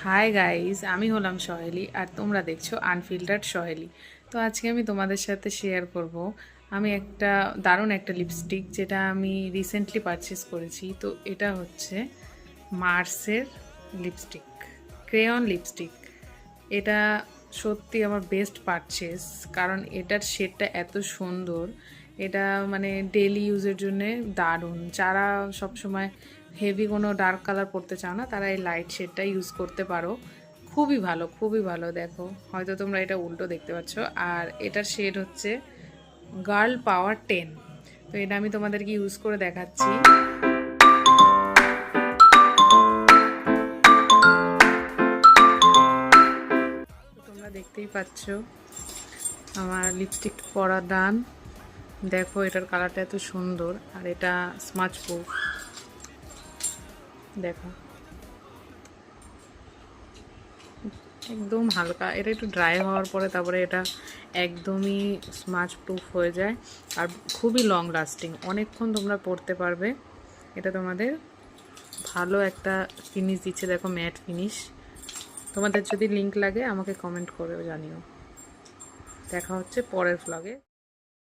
Hi guys, আমি হলাম সহেলি আর তোমরা দেখছো আনফিল্টার্ড সহেলি। তো আজকে আমি তোমাদের সাথে শেয়ার করব আমি একটা দারুণ একটা লিপস্টিক যেটা আমি রিসেন্টলি পারচেস করেছি। তো এটা হচ্ছে মার্সের লিপস্টিক, ক্রেয়ন লিপস্টিক। এটা সত্যি আমার বেস্ট পারচেস, কারণ এটার শেডটা এত সুন্দর। এটা মানে ডেলি ইউজের জন্য দারুণ। যারা সবসময় হেভি কোনো ডার্ক কালার পরতে চাও না, তারা এই লাইট শেডটা ইউজ করতে পারো। খুবই ভালো, খুবই ভালো। দেখো, হয়তো তোমরা এটা উল্টো দেখতে পাচ্ছ। আর এটার শেড হচ্ছে গার্ল পাওয়ার 10। তো এটা আমি তোমাদেরকে ইউজ করে দেখাচ্ছি। তোমরা দেখতেই পাচ্ছ আমার লিপস্টিক পরা ডান। দেখো, এটার কালারটা এত সুন্দর, আর এটা স্মাচ প্রুফ। দেখো, একদম হালকা। এটা একটু ড্রাই হওয়ার পরে তারপরে এটা একদমই স্মাচ প্রুফ হয়ে যায়, আর খুবই লং লাস্টিং। অনেকক্ষণ তোমরা পরতে পারবে। এটা তোমাদের ভালো একটা ফিনিশ দিচ্ছে। দেখো, ম্যাট ফিনিশ। তোমাদের যদি লিংক লাগে আমাকে কমেন্ট করে জানিও। দেখা হচ্ছে পরের ভ্লগে।